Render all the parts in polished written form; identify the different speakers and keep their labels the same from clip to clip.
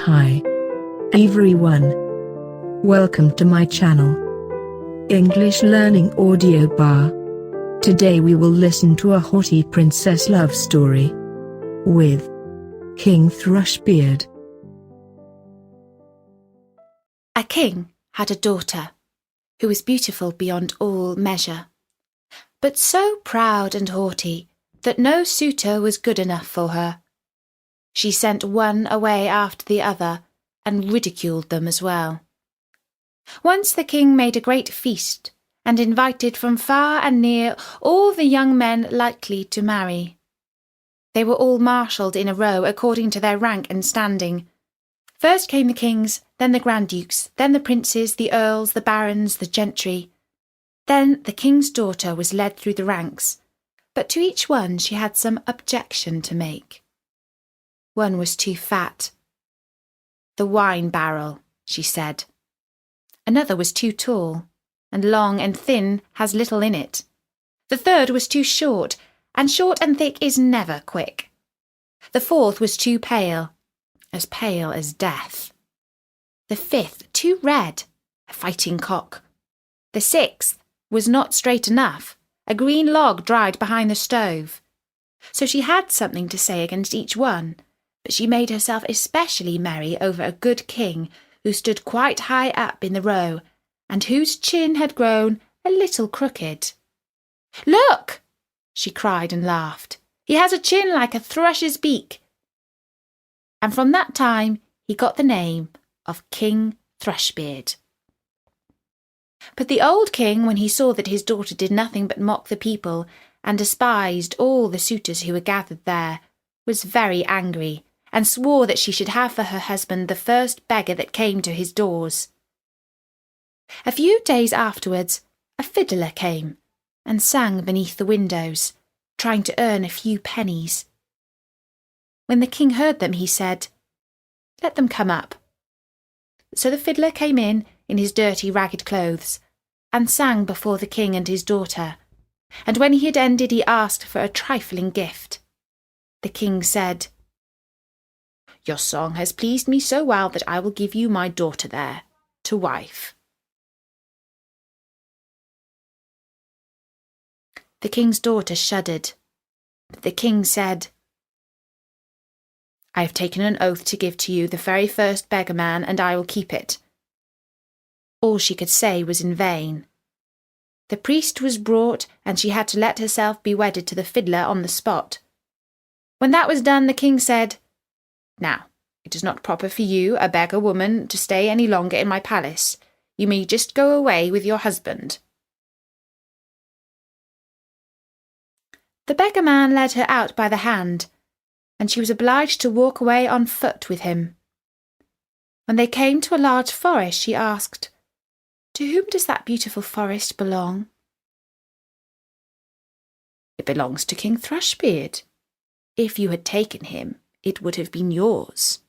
Speaker 1: Hi, everyone. Welcome to my channel, English Learning Audio Bar. Today we will listen to a haughty princess love story with King Thrushbeard.
Speaker 2: A king had a daughter who was beautiful beyond all measure, but so proud and haughty that no suitor was good enough for her. She sent one away after the other and ridiculed them as well. Once the king made a great feast and invited from far and near all the young men likely to marry. They were all marshalled in a row according to their rank and standing. First came the kings, then the grand dukes, then the princes, the earls, the barons, the gentry. Then the king's daughter was led through the ranks, but to each one she had some objection to make. One was too fat. "The wine barrel," she said. Another was too tall, and long and thin has little in it. The third was too short, and short and thick is never quick. The fourth was too pale as death. The fifth too red, a fighting cock. The sixth was not straight enough, a green log dried behind the stove. So she had something to say against each one, but she made herself especially merry over a good king who stood quite high up in the row, and whose chin had grown a little crooked. "Look!" she cried and laughed. "He has a chin like a thrush's beak." And from that time he got the name of King Thrushbeard. But the old king, when he saw that his daughter did nothing but mock the people and despised all the suitors who were gathered there, was very angry, and swore that she should have for her husband the first beggar that came to his doors. A few days afterwards, a fiddler came and sang beneath the windows, trying to earn a few pennies. When the king heard them, he said, "Let them come up." So the fiddler came in his dirty, ragged clothes, and sang before the king and his daughter, and when he had ended he asked for a trifling gift. The king said, "Your song has pleased me so well that I will give you my daughter there, to wife." The king's daughter shuddered, but the king said, "I have taken an oath to give to you the very first beggarman, and I will keep it." All she could say was in vain. The priest was brought, and she had to let herself be wedded to the fiddler on the spot. When that was done, the king said, "Now, it is not proper for you, a beggar woman, to stay any longer in my palace. You may just go away with your husband." The beggar man led her out by the hand, and she was obliged to walk away on foot with him. When they came to a large forest, she asked, "To whom does that beautiful forest belong?" "It belongs to King Thrushbeard. If you had taken him, it would have been yours."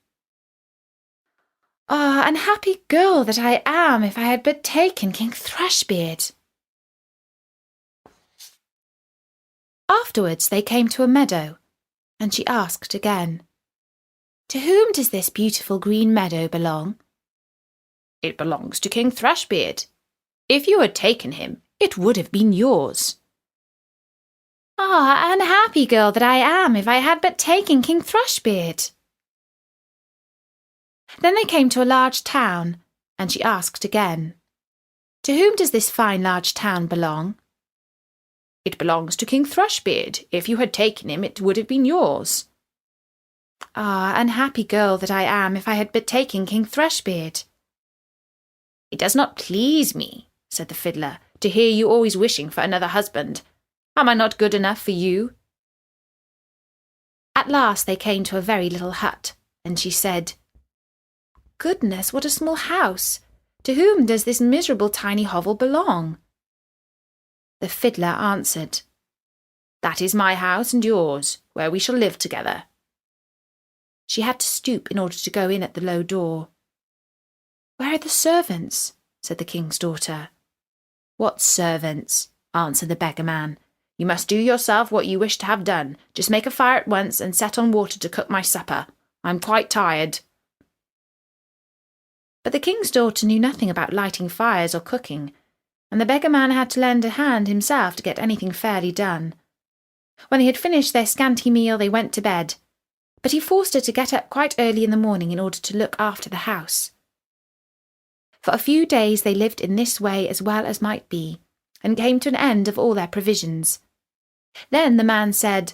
Speaker 2: "Ah, unhappy girl that I am, if I had but taken King Thrushbeard." Afterwards they came to a meadow, and she asked again, "To whom does this beautiful green meadow belong?" "It belongs to King Thrushbeard. If you had taken him, it would have been yours." "Ah, unhappy girl that I am, if I had but taken King Thrushbeard." Then they came to a large town, and she asked again, "To whom does this fine large town belong?" "It belongs to King Thrushbeard. If you had taken him, it would have been yours." "Ah, unhappy girl that I am, if I had but taken King Thrushbeard." "It does not please me," said the fiddler, "to hear you always wishing for another husband. Am I not good enough for you?" At last they came to a very little hut, and she said, "Goodness, what a small house! To whom does this miserable tiny hovel belong?" The fiddler answered, "That is my house and yours, where we shall live together." She had to stoop in order to go in at the low door. "Where are the servants?" said the king's daughter. "What servants?" answered the beggar man. "You must do yourself what you wish to have done. Just make a fire at once and set on water to cook my supper. I'm quite tired." But the king's daughter knew nothing about lighting fires or cooking, and the beggar man had to lend a hand himself to get anything fairly done. When they had finished their scanty meal, they went to bed, but he forced her to get up quite early in the morning in order to look after the house. For a few days they lived in this way as well as might be, and came to an end of all their provisions. Then the man said,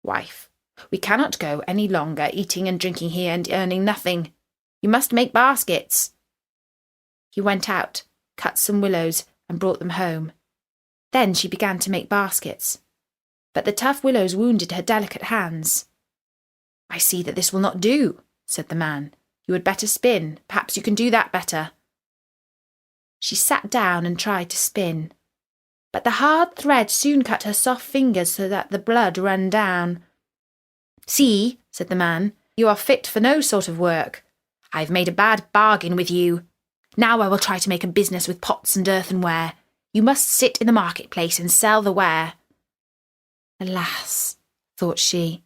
Speaker 2: "Wife, we cannot go any longer eating and drinking here and earning nothing. You must make baskets." He went out, cut some willows, and brought them home. Then she began to make baskets, but the tough willows wounded her delicate hands. "I see that this will not do," said the man. "You had better spin. Perhaps you can do that better." She sat down and tried to spin, but the hard thread soon cut her soft fingers so that the blood ran down. "See," said the man, "you are fit for no sort of work. I have made a bad bargain with you. Now I will try to make a business with pots and earthenware. You must sit in the marketplace and sell the ware." Alas, thought she,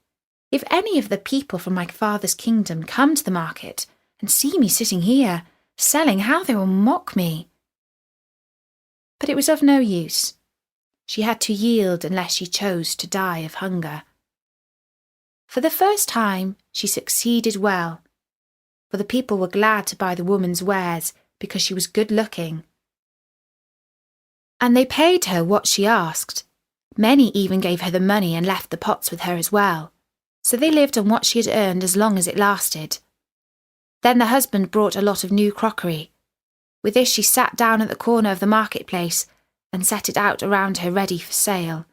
Speaker 2: if any of the people from my father's kingdom come to the market and see me sitting here, selling, how they will mock me. But it was of no use. She had to yield unless she chose to die of hunger. For the first time, she succeeded well, for the people were glad to buy the woman's wares because she was good-looking. And they paid her what she asked. Many even gave her the money and left the pots with her as well, so they lived on what she had earned as long as it lasted. Then the husband brought a lot of new crockery. With this she sat down at the corner of the marketplace and set it out around her ready for sale.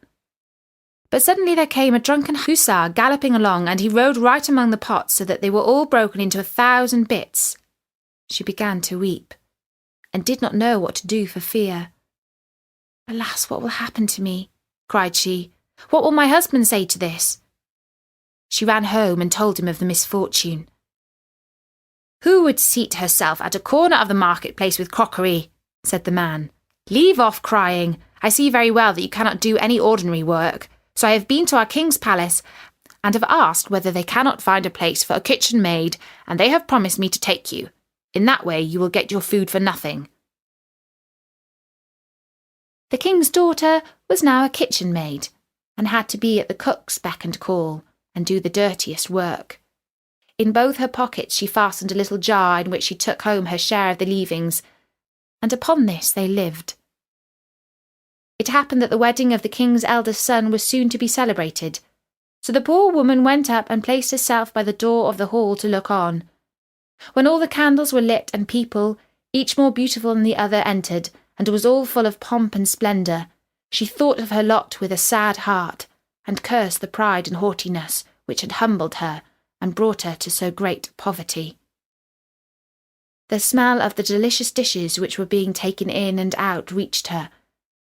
Speaker 2: But suddenly there came a drunken hussar galloping along, and he rode right among the pots so that they were all broken into 1,000 bits. She began to weep, and did not know what to do for fear. "Alas, what will happen to me?" cried she. "What will my husband say to this?" She ran home and told him of the misfortune. "Who would seat herself at a corner of the marketplace with crockery?" said the man. "Leave off crying. I see very well that you cannot do any ordinary work, so I have been to our king's palace and have asked whether they cannot find a place for a kitchen maid, and they have promised me to take you. In that way you will get your food for nothing." The king's daughter was now a kitchen maid, and had to be at the cook's beck and call, and do the dirtiest work. In both her pockets she fastened a little jar in which she took home her share of the leavings, and upon this they lived. It happened that the wedding of the king's eldest son was soon to be celebrated, so the poor woman went up and placed herself by the door of the hall to look on. When all the candles were lit and people, each more beautiful than the other, entered, and was all full of pomp and splendour, she thought of her lot with a sad heart, and cursed the pride and haughtiness which had humbled her and brought her to so great poverty. The smell of the delicious dishes which were being taken in and out reached her,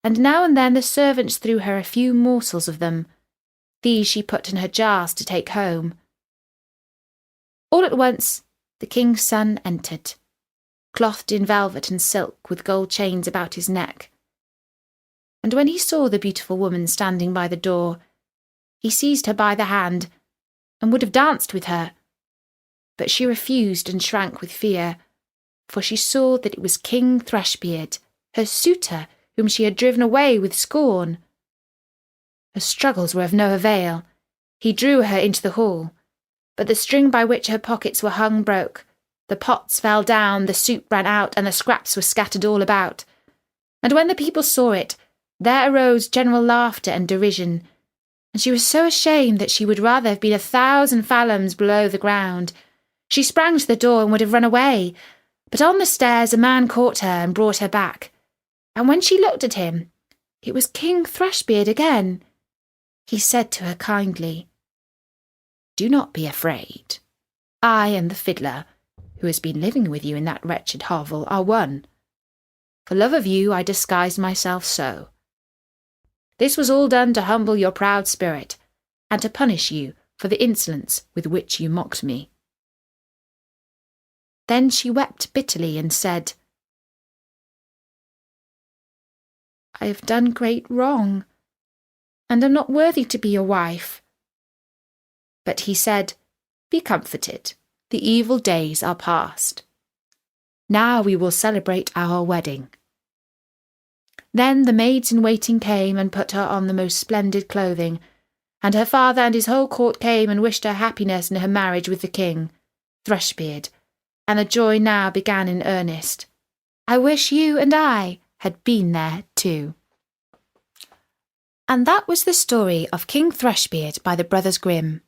Speaker 2: and now and then the servants threw her a few morsels of them. These she put in her jars to take home. All at once the king's son entered, clothed in velvet and silk with gold chains about his neck. And when he saw the beautiful woman standing by the door, he seized her by the hand and would have danced with her, but she refused and shrank with fear, for she saw that it was King Thrushbeard, her suitor, whom she had driven away with scorn. Her struggles were of no avail. He drew her into the hall, but the string by which her pockets were hung broke. The pots fell down, the soup ran out, and the scraps were scattered all about. And when the people saw it, there arose general laughter and derision, and she was so ashamed that she would rather have been 1,000 fathoms below the ground. She sprang to the door and would have run away, but on the stairs a man caught her and brought her back. And when she looked at him, it was King Thrushbeard again. He said to her kindly, "Do not be afraid. I and the fiddler, who has been living with you in that wretched hovel, are one. For love of you I disguised myself so. This was all done to humble your proud spirit, and to punish you for the insolence with which you mocked me." Then she wept bitterly and said, "I have done great wrong, and am not worthy to be your wife." But he said, "Be comforted, the evil days are past." Now we will celebrate our wedding." Then the maids-in-waiting came and put her on the most splendid clothing, and her father and his whole court came and wished her happiness in her marriage with the king, Thrushbeard, and the joy now began in earnest. I wish you and I had been there too. And that was the story of King Thrushbeard by the Brothers Grimm.